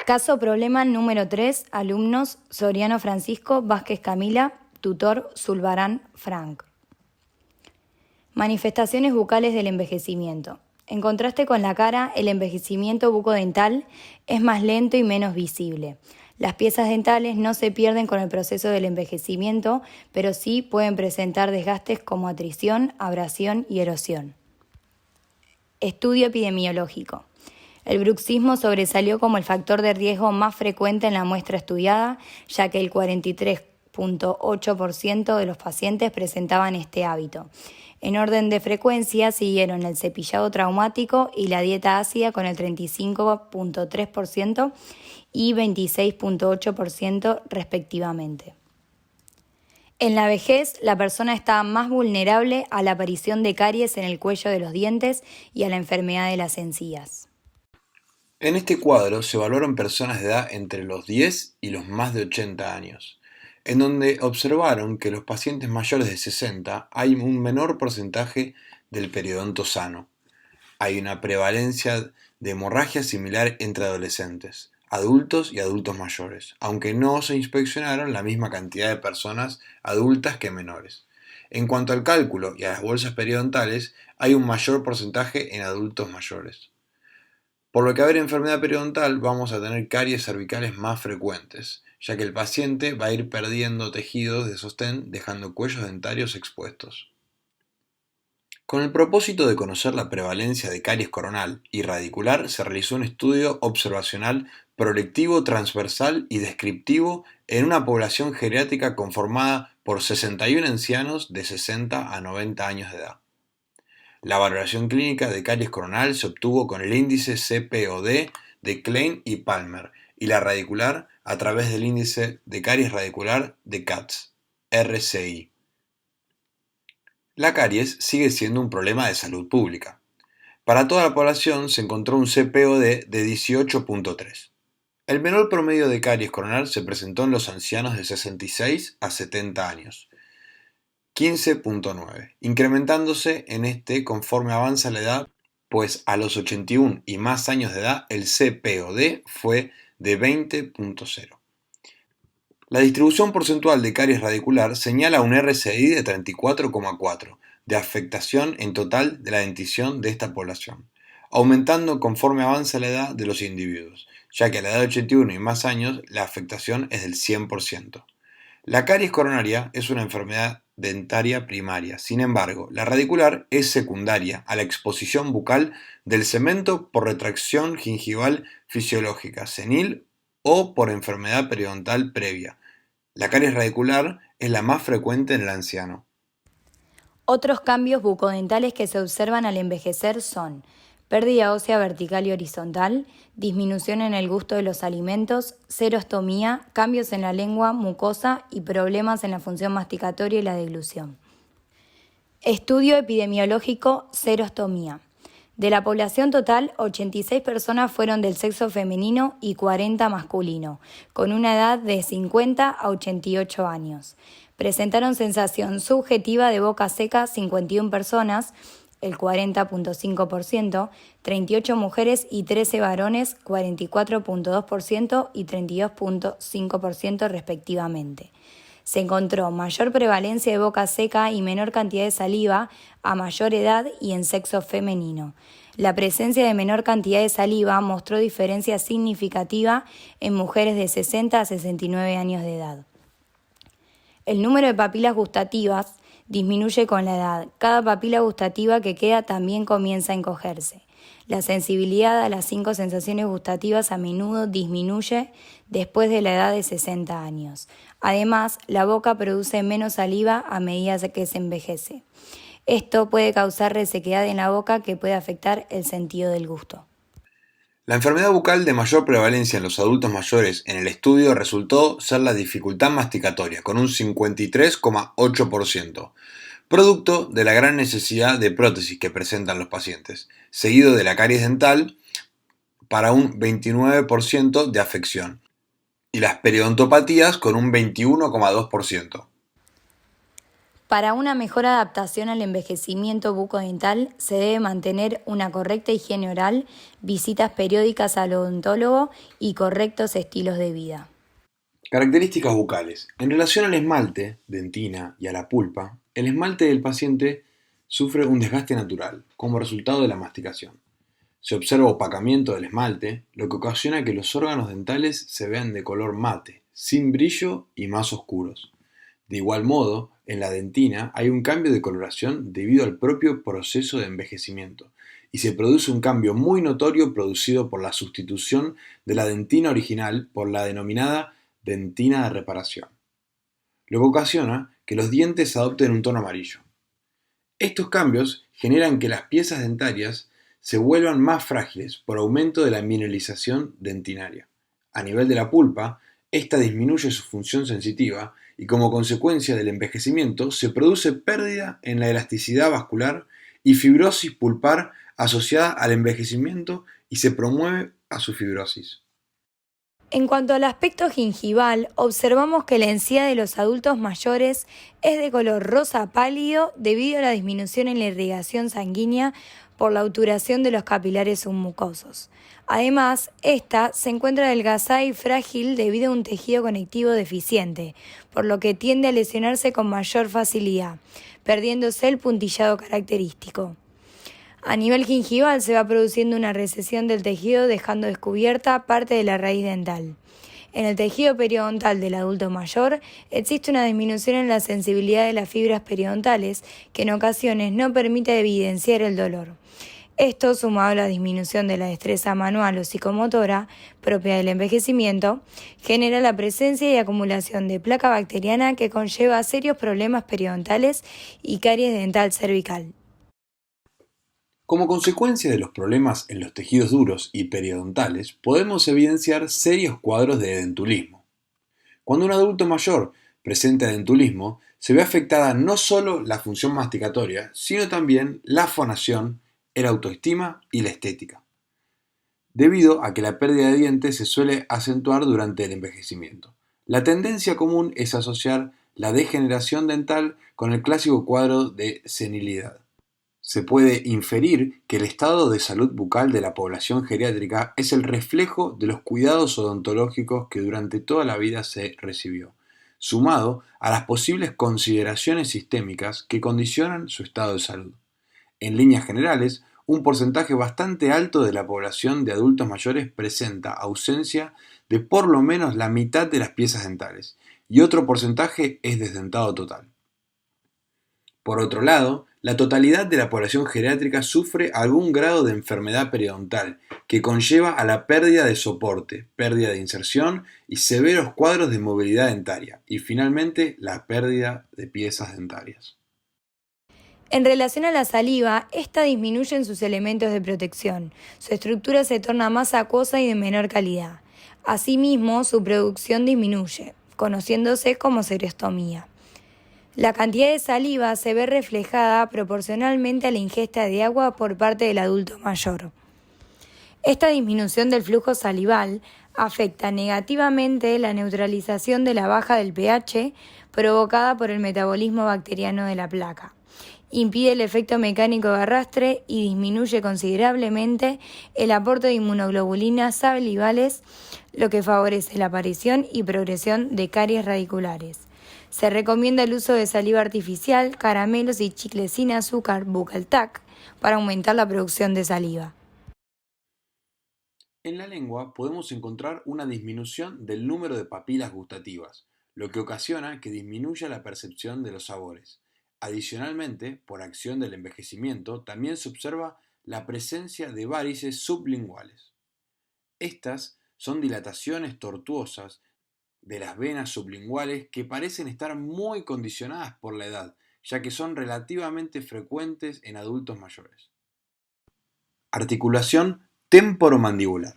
Caso problema número 3, alumnos Soriano Francisco, Vázquez Camila, tutor Zulbarán Frank. Manifestaciones bucales del envejecimiento. En contraste con la cara, el envejecimiento bucodental es más lento y menos visible. Las piezas dentales no se pierden con el proceso del envejecimiento, pero sí pueden presentar desgastes como atrición, abrasión y erosión. Estudio epidemiológico. El bruxismo sobresalió como el factor de riesgo más frecuente en la muestra estudiada, ya que el 43,8% de los pacientes presentaban este hábito. En orden de frecuencia siguieron el cepillado traumático y la dieta ácida con el 35,3% y 26,8% respectivamente. En la vejez, la persona está más vulnerable a la aparición de caries en el cuello de los dientes y a la enfermedad de las encías. En este cuadro se evaluaron personas de edad entre los 10 y los más de 80 años, en donde observaron que los pacientes mayores de 60 hay un menor porcentaje del periodonto sano. Hay una prevalencia de hemorragia similar entre adolescentes, adultos y adultos mayores, aunque no se inspeccionaron la misma cantidad de personas adultas que menores. En cuanto al cálculo y a las bolsas periodontales, hay un mayor porcentaje en adultos mayores. Por lo que a haber enfermedad periodontal vamos a tener caries cervicales más frecuentes, ya que el paciente va a ir perdiendo tejidos de sostén dejando cuellos dentarios expuestos. Con el propósito de conocer la prevalencia de caries coronal y radicular se realizó un estudio observacional proyectivo, transversal y descriptivo en una población geriátrica conformada por 61 ancianos de 60 a 90 años de edad. La valoración clínica de caries coronal se obtuvo con el índice CPOD de Klein y Palmer y la radicular a través del índice de caries radicular de Katz, RCI. La caries sigue siendo un problema de salud pública. Para toda la población se encontró un CPOD de 18,3. El menor promedio de caries coronal se presentó en los ancianos de 66 a 70 años, 15,9, incrementándose en este conforme avanza la edad, pues a los 81 y más años de edad el CPOD fue de 20,0. La distribución porcentual de caries radicular señala un RCI de 34,4 de afectación en total de la dentición de esta población, aumentando conforme avanza la edad de los individuos, ya que a la edad de 81 y más años la afectación es del 100%. La caries coronaria es una enfermedad dentaria primaria, sin embargo, la radicular es secundaria a la exposición bucal del cemento por retracción gingival fisiológica senil o por enfermedad periodontal previa. La caries radicular es la más frecuente en el anciano. Otros cambios bucodentales que se observan al envejecer son pérdida ósea vertical y horizontal, disminución en el gusto de los alimentos, serostomía, cambios en la lengua, mucosa y problemas en la función masticatoria y la deglución. Estudio epidemiológico serostomía. De la población total, 86 personas fueron del sexo femenino y 40 masculino, con una edad de 50 a 88 años. Presentaron sensación subjetiva de boca seca 51 personas, el 40,5%, 38 mujeres y 13 varones, 44,2% y 32,5% respectivamente. Se encontró mayor prevalencia de boca seca y menor cantidad de saliva a mayor edad y en sexo femenino. La presencia de menor cantidad de saliva mostró diferencia significativa en mujeres de 60 a 69 años de edad. El número de papilas gustativas disminuye con la edad. Cada papila gustativa que queda también comienza a encogerse. La sensibilidad a las 5 sensaciones gustativas a menudo disminuye después de la edad de 60 años. Además, la boca produce menos saliva a medida que se envejece. Esto puede causar resequedad en la boca que puede afectar el sentido del gusto. La enfermedad bucal de mayor prevalencia en los adultos mayores en el estudio resultó ser la dificultad masticatoria, con un 53,8%, producto de la gran necesidad de prótesis que presentan los pacientes, seguido de la caries dental para un 29% de afección, y las periodontopatías con un 21,2%. Para una mejor adaptación al envejecimiento bucodental se debe mantener una correcta higiene oral, visitas periódicas al odontólogo y correctos estilos de vida. Características bucales. En relación al esmalte, dentina y a la pulpa, el esmalte del paciente sufre un desgaste natural como resultado de la masticación. Se observa opacamiento del esmalte, lo que ocasiona que los órganos dentales se vean de color mate, sin brillo y más oscuros. De igual modo, en la dentina hay un cambio de coloración debido al propio proceso de envejecimiento, y se produce un cambio muy notorio producido por la sustitución de la dentina original por la denominada dentina de reparación, lo que ocasiona que los dientes adopten un tono amarillo. Estos cambios generan que las piezas dentarias se vuelvan más frágiles por aumento de la mineralización dentinaria. A nivel de la pulpa, esta disminuye su función sensitiva y como consecuencia del envejecimiento se produce pérdida en la elasticidad vascular y fibrosis pulpar asociada al envejecimiento y se promueve a su fibrosis. En cuanto al aspecto gingival, observamos que la encía de los adultos mayores es de color rosa pálido debido a la disminución en la irrigación sanguínea por la obturación de los capilares submucosos. Además, esta se encuentra adelgazada y frágil debido a un tejido conectivo deficiente, por lo que tiende a lesionarse con mayor facilidad, perdiéndose el puntillado característico. A nivel gingival se va produciendo una recesión del tejido dejando descubierta parte de la raíz dental. En el tejido periodontal del adulto mayor existe una disminución en la sensibilidad de las fibras periodontales que en ocasiones no permite evidenciar el dolor. Esto, sumado a la disminución de la destreza manual o psicomotora propia del envejecimiento, genera la presencia y acumulación de placa bacteriana que conlleva serios problemas periodontales y caries dental cervical. Como consecuencia de los problemas en los tejidos duros y periodontales, podemos evidenciar serios cuadros de edentulismo. Cuando un adulto mayor presenta edentulismo, se ve afectada no solo la función masticatoria, sino también la fonación, el autoestima y la estética, debido a que la pérdida de dientes se suele acentuar durante el envejecimiento. La tendencia común es asociar la degeneración dental con el clásico cuadro de senilidad. Se puede inferir que el estado de salud bucal de la población geriátrica es el reflejo de los cuidados odontológicos que durante toda la vida se recibió, sumado a las posibles consideraciones sistémicas que condicionan su estado de salud. En líneas generales, un porcentaje bastante alto de la población de adultos mayores presenta ausencia de por lo menos la mitad de las piezas dentales, y otro porcentaje es desdentado total. Por otro lado, la totalidad de la población geriátrica sufre algún grado de enfermedad periodontal que conlleva a la pérdida de soporte, pérdida de inserción y severos cuadros de movilidad dentaria, y finalmente la pérdida de piezas dentarias. En relación a la saliva, esta disminuye en sus elementos de protección. Su estructura se torna más acuosa y de menor calidad. Asimismo, su producción disminuye, conociéndose como serostomía. La cantidad de saliva se ve reflejada proporcionalmente a la ingesta de agua por parte del adulto mayor. Esta disminución del flujo salival afecta negativamente la neutralización de la baja del pH provocada por el metabolismo bacteriano de la placa. Impide el efecto mecánico de arrastre y disminuye considerablemente el aporte de inmunoglobulinas salivales, lo que favorece la aparición y progresión de caries radiculares. Se recomienda el uso de saliva artificial, caramelos y chicles sin azúcar, Buccal Tac, para aumentar la producción de saliva. En la lengua podemos encontrar una disminución del número de papilas gustativas, lo que ocasiona que disminuya la percepción de los sabores. Adicionalmente, por acción del envejecimiento, también se observa la presencia de varices sublinguales. Estas son dilataciones tortuosas de las venas sublinguales que parecen estar muy condicionadas por la edad, ya que son relativamente frecuentes en adultos mayores. Articulación temporomandibular.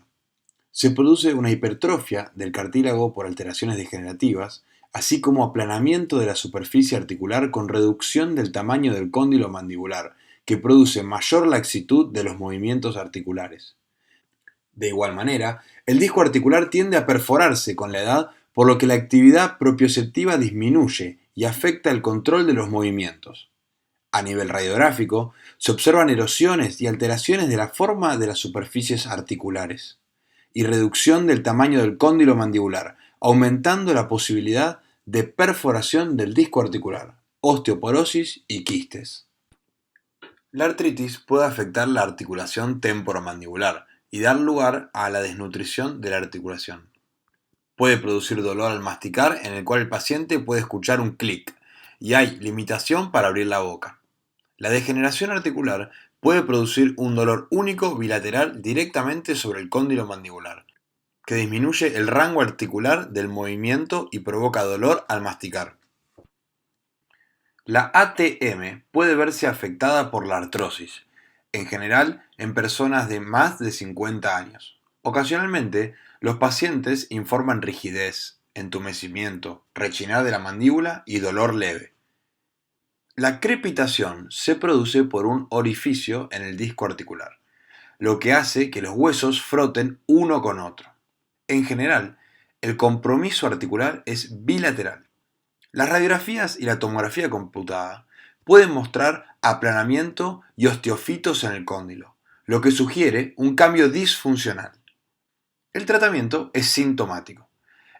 Se produce una hipertrofia del cartílago por alteraciones degenerativas, así como aplanamiento de la superficie articular con reducción del tamaño del cóndilo mandibular, que produce mayor laxitud de los movimientos articulares. De igual manera, el disco articular tiende a perforarse con la edad, por lo que la actividad propioceptiva disminuye y afecta el control de los movimientos. A nivel radiográfico, se observan erosiones y alteraciones de la forma de las superficies articulares y reducción del tamaño del cóndilo mandibular, aumentando la posibilidad de perforación del disco articular, osteoporosis y quistes. La artritis puede afectar la articulación temporomandibular y dar lugar a la desnutrición de la articulación. Puede producir dolor al masticar, en el cual el paciente puede escuchar un clic, y hay limitación para abrir la boca. La degeneración articular puede producir un dolor único bilateral directamente sobre el cóndilo mandibular, que disminuye el rango articular del movimiento y provoca dolor al masticar. La ATM puede verse afectada por la artrosis, en general en personas de más de 50 años. Ocasionalmente, los pacientes informan rigidez, entumecimiento, rechinar de la mandíbula y dolor leve. La crepitación se produce por un orificio en el disco articular, lo que hace que los huesos froten uno con otro. En general, el compromiso articular es bilateral. Las radiografías y la tomografía computada pueden mostrar aplanamiento y osteofitos en el cóndilo, lo que sugiere un cambio disfuncional. El tratamiento es sintomático.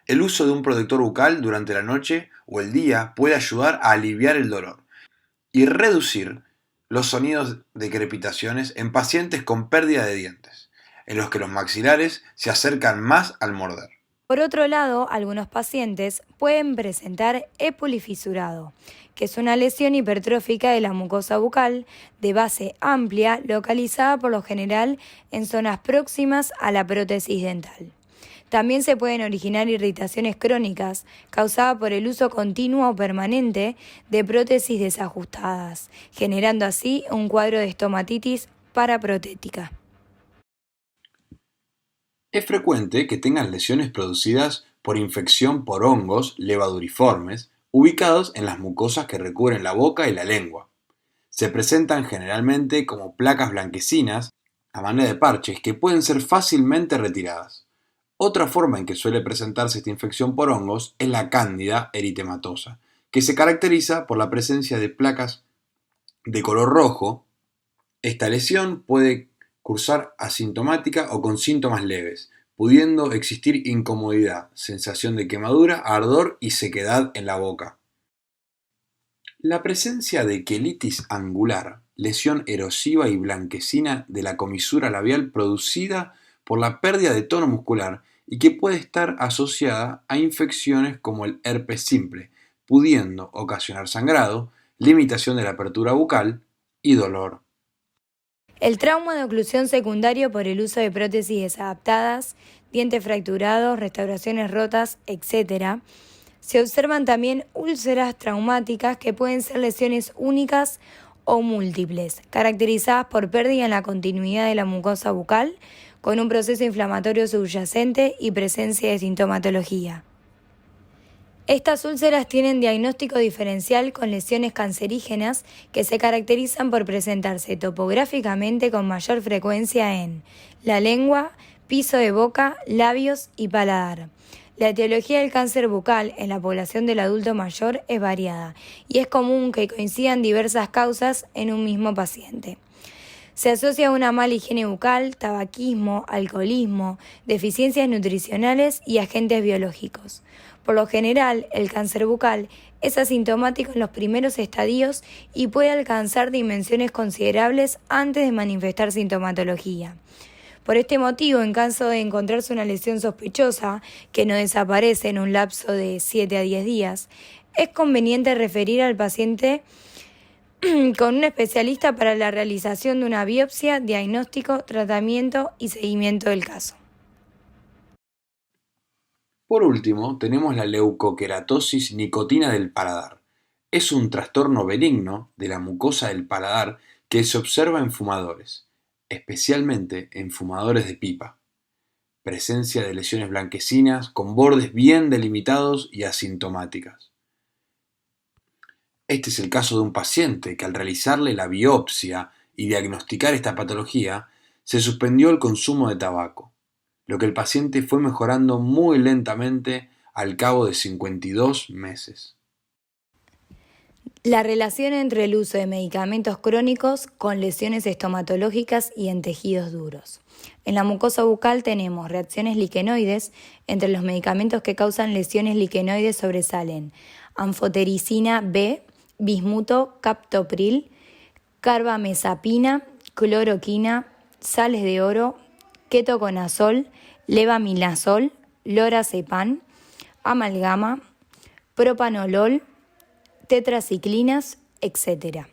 El uso de un protector bucal durante la noche o el día puede ayudar a aliviar el dolor y reducir los sonidos de crepitaciones en pacientes con pérdida de dientes, en los que los maxilares se acercan más al morder. Por otro lado, algunos pacientes pueden presentar epulifisurado, que es una lesión hipertrófica de la mucosa bucal de base amplia localizada por lo general en zonas próximas a la prótesis dental. También se pueden originar irritaciones crónicas causadas por el uso continuo o permanente de prótesis desajustadas, generando así un cuadro de estomatitis paraprotética. Es frecuente que tengan lesiones producidas por infección por hongos levaduriformes ubicados en las mucosas que recubren la boca y la lengua. Se presentan generalmente como placas blanquecinas a manera de parches que pueden ser fácilmente retiradas. Otra forma en que suele presentarse esta infección por hongos es la cándida eritematosa, que se caracteriza por la presencia de placas de color rojo. Esta lesión puede cursar asintomática o con síntomas leves, pudiendo existir incomodidad, sensación de quemadura, ardor y sequedad en la boca. La presencia de quelitis angular, lesión erosiva y blanquecina de la comisura labial producida por la pérdida de tono muscular y que puede estar asociada a infecciones como el herpes simple, pudiendo ocasionar sangrado, limitación de la apertura bucal y dolor. El trauma de oclusión secundario por el uso de prótesis desadaptadas, dientes fracturados, restauraciones rotas, etc. Se observan también úlceras traumáticas que pueden ser lesiones únicas o múltiples, caracterizadas por pérdida en la continuidad de la mucosa bucal, con un proceso inflamatorio subyacente y presencia de sintomatología. Estas úlceras tienen diagnóstico diferencial con lesiones cancerígenas que se caracterizan por presentarse topográficamente con mayor frecuencia en la lengua, piso de boca, labios y paladar. La etiología del cáncer bucal en la población del adulto mayor es variada y es común que coincidan diversas causas en un mismo paciente. Se asocia a una mala higiene bucal, tabaquismo, alcoholismo, deficiencias nutricionales y agentes biológicos. Por lo general, el cáncer bucal es asintomático en los primeros estadios y puede alcanzar dimensiones considerables antes de manifestar sintomatología. Por este motivo, en caso de encontrarse una lesión sospechosa que no desaparece en un lapso de 7 a 10 días, es conveniente referir al paciente con un especialista para la realización de una biopsia, diagnóstico, tratamiento y seguimiento del caso. Por último, tenemos la leucoqueratosis nicotina del paladar. Es un trastorno benigno de la mucosa del paladar que se observa en fumadores, especialmente en fumadores de pipa. Presencia de lesiones blanquecinas con bordes bien delimitados y asintomáticas. Este es el caso de un paciente que al realizarle la biopsia y diagnosticar esta patología, se suspendió el consumo de tabaco, lo que el paciente fue mejorando muy lentamente al cabo de 52 meses. La relación entre el uso de medicamentos crónicos con lesiones estomatológicas y en tejidos duros. En la mucosa bucal tenemos reacciones liquenoides. Entre los medicamentos que causan lesiones liquenoides sobresalen anfotericina B, bismuto, captopril, carbamazepina, cloroquina, sales de oro, ketoconazol, levamisol, lorazepam, amalgama, propanolol, tetraciclinas, etc.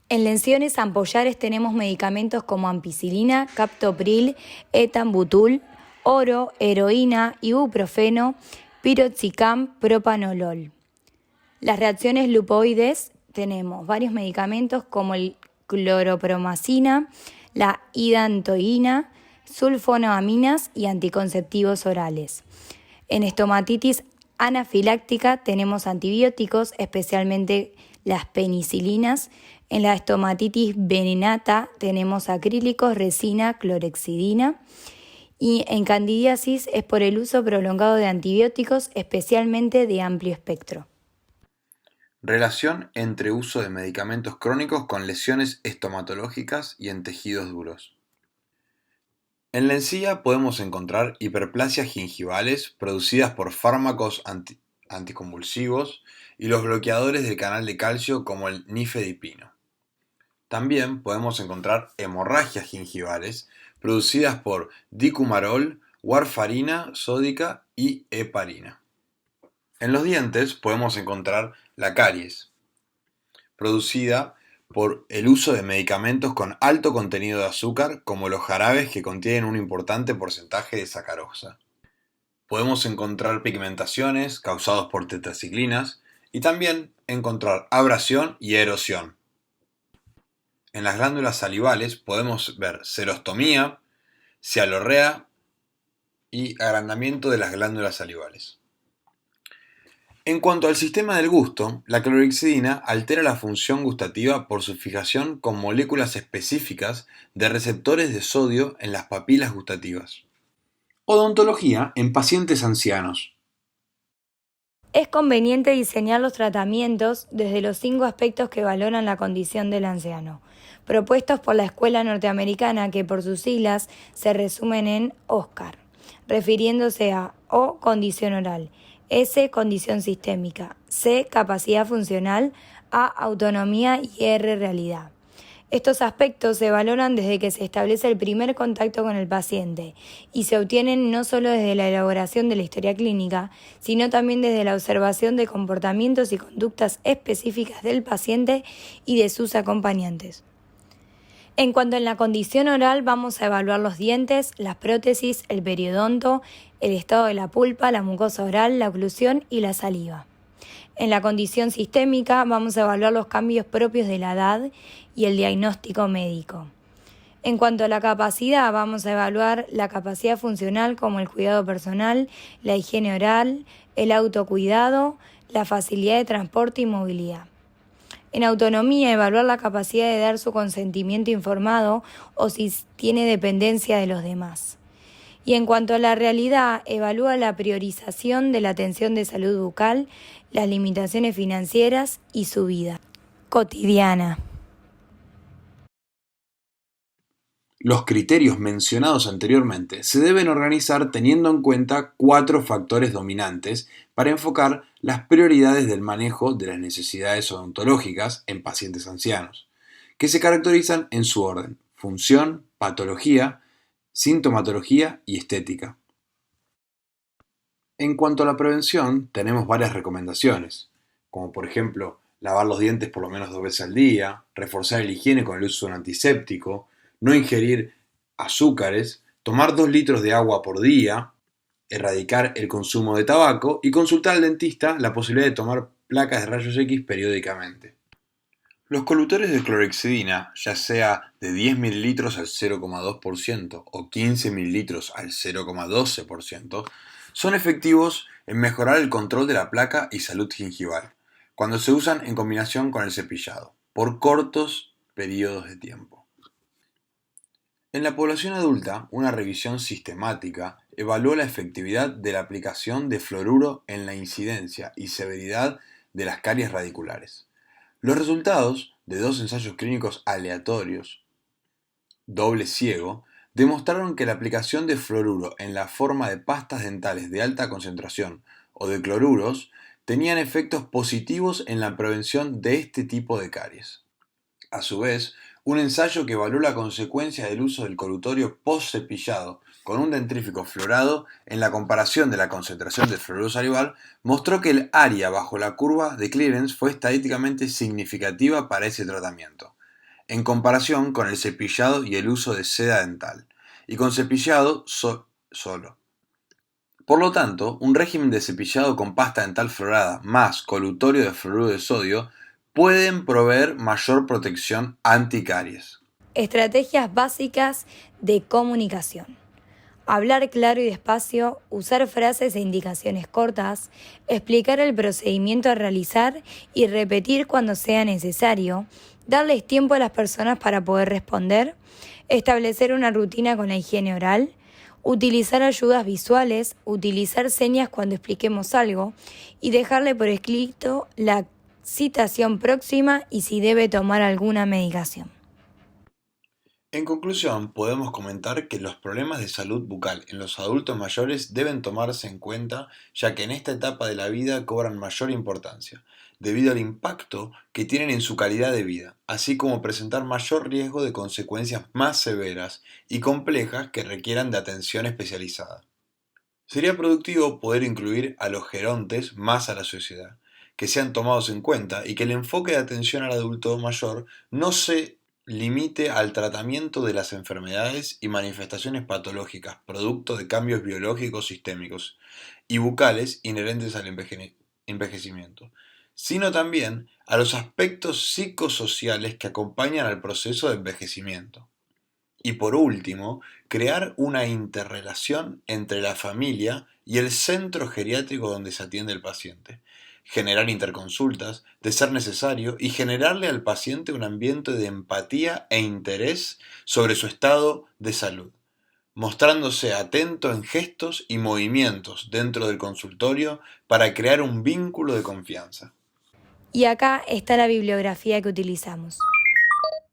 En lesiones ampollares tenemos medicamentos como ampicilina, captopril, etambutul, oro, heroína, ibuprofeno, piroxicam, propanolol. Las reacciones lupoides tenemos varios medicamentos como el cloropromacina, la hidantoína, sulfonoaminas y anticonceptivos orales. En estomatitis anafiláctica tenemos antibióticos, especialmente las penicilinas. En la estomatitis venenata tenemos acrílicos, resina, clorexidina. Y en candidiasis es por el uso prolongado de antibióticos, especialmente de amplio espectro. Relación entre uso de medicamentos crónicos con lesiones estomatológicas y en tejidos duros. En la encía podemos encontrar hiperplasias gingivales producidas por fármacos anticonvulsivos y los bloqueadores del canal de calcio como el nifedipino. También podemos encontrar hemorragias gingivales producidas por dicumarol, warfarina sódica y heparina. En los dientes podemos encontrar la caries, producida por el uso de medicamentos con alto contenido de azúcar, como los jarabes que contienen un importante porcentaje de sacarosa. Podemos encontrar pigmentaciones causadas por tetraciclinas y también encontrar abrasión y erosión. En las glándulas salivales podemos ver serostomía, cialorrea y agrandamiento de las glándulas salivales. En cuanto al sistema del gusto, la clorhexidina altera la función gustativa por su fijación con moléculas específicas de receptores de sodio en las papilas gustativas. Odontología en pacientes ancianos. Es conveniente diseñar los tratamientos desde los 5 aspectos que valoran la condición del anciano, propuestos por la escuela norteamericana que por sus siglas se resumen en OSCAR, refiriéndose a O, condición oral, S, condición sistémica, C, capacidad funcional, A, autonomía y R, realidad. Estos aspectos se valoran desde que se establece el primer contacto con el paciente y se obtienen no solo desde la elaboración de la historia clínica, sino también desde la observación de comportamientos y conductas específicas del paciente y de sus acompañantes. En cuanto a la condición oral, vamos a evaluar los dientes, las prótesis, el periodonto, el estado de la pulpa, la mucosa oral, la oclusión y la saliva. En la condición sistémica vamos a evaluar los cambios propios de la edad y el diagnóstico médico. En cuanto a la capacidad, vamos a evaluar la capacidad funcional como el cuidado personal, la higiene oral, el autocuidado, la facilidad de transporte y movilidad. En autonomía, evaluar la capacidad de dar su consentimiento informado o si tiene dependencia de los demás. Y en cuanto a la realidad, evalúa la priorización de la atención de salud bucal, las limitaciones financieras y su vida cotidiana. Los criterios mencionados anteriormente se deben organizar teniendo en cuenta 4 factores dominantes para enfocar las prioridades del manejo de las necesidades odontológicas en pacientes ancianos, que se caracterizan en su orden: función, patología, sintomatología y estética. En cuanto a la prevención, tenemos varias recomendaciones, como por ejemplo lavar los dientes por lo menos 2 veces al día, reforzar la higiene con el uso de un antiséptico, no ingerir azúcares, tomar 2 litros de agua por día, erradicar el consumo de tabaco y consultar al dentista la posibilidad de tomar placas de rayos X periódicamente. Los colutores de clorhexidina, ya sea de 10 ml al 0,2% o 15 ml al 0,12%, son efectivos en mejorar el control de la placa y salud gingival, cuando se usan en combinación con el cepillado, por cortos periodos de tiempo. En la población adulta, una revisión sistemática evaluó la efectividad de la aplicación de fluoruro en la incidencia y severidad de las caries radiculares. Los resultados de dos ensayos clínicos aleatorios, doble ciego, demostraron que la aplicación de fluoruro en la forma de pastas dentales de alta concentración o de cloruros tenían efectos positivos en la prevención de este tipo de caries. A su vez, un ensayo que evaluó la consecuencia del uso del colutorio post-cepillado con un dentrífico fluorado en la comparación de la concentración de fluoruro salival mostró que el área bajo la curva de Clearance fue estadísticamente significativa para ese tratamiento, en comparación con el cepillado y el uso de seda dental, y con cepillado solo. Por lo tanto, un régimen de cepillado con pasta dental fluorada más colutorio de fluoruro de sodio pueden proveer mayor protección anticaries. Estrategias básicas de comunicación. Hablar claro y despacio, usar frases e indicaciones cortas, explicar el procedimiento a realizar y repetir cuando sea necesario, darles tiempo a las personas para poder responder, establecer una rutina con la higiene oral, utilizar ayudas visuales, utilizar señas cuando expliquemos algo y dejarle por escrito la citación próxima y si debe tomar alguna medicación. En conclusión, podemos comentar que los problemas de salud bucal en los adultos mayores deben tomarse en cuenta, ya que en esta etapa de la vida cobran mayor importancia, debido al impacto que tienen en su calidad de vida, así como presentar mayor riesgo de consecuencias más severas y complejas que requieran de atención especializada. Sería productivo poder incluir a los gerontes más a la sociedad, que sean tomados en cuenta y que el enfoque de atención al adulto mayor no se limite al tratamiento de las enfermedades y manifestaciones patológicas producto de cambios biológicos sistémicos y bucales inherentes al envejecimiento, sino también a los aspectos psicosociales que acompañan al proceso de envejecimiento. Y por último, crear una interrelación entre la familia y el centro geriátrico donde se atiende el paciente. Generar interconsultas, de ser necesario, y generarle al paciente un ambiente de empatía e interés sobre su estado de salud, mostrándose atento en gestos y movimientos dentro del consultorio para crear un vínculo de confianza. Y acá está la bibliografía que utilizamos.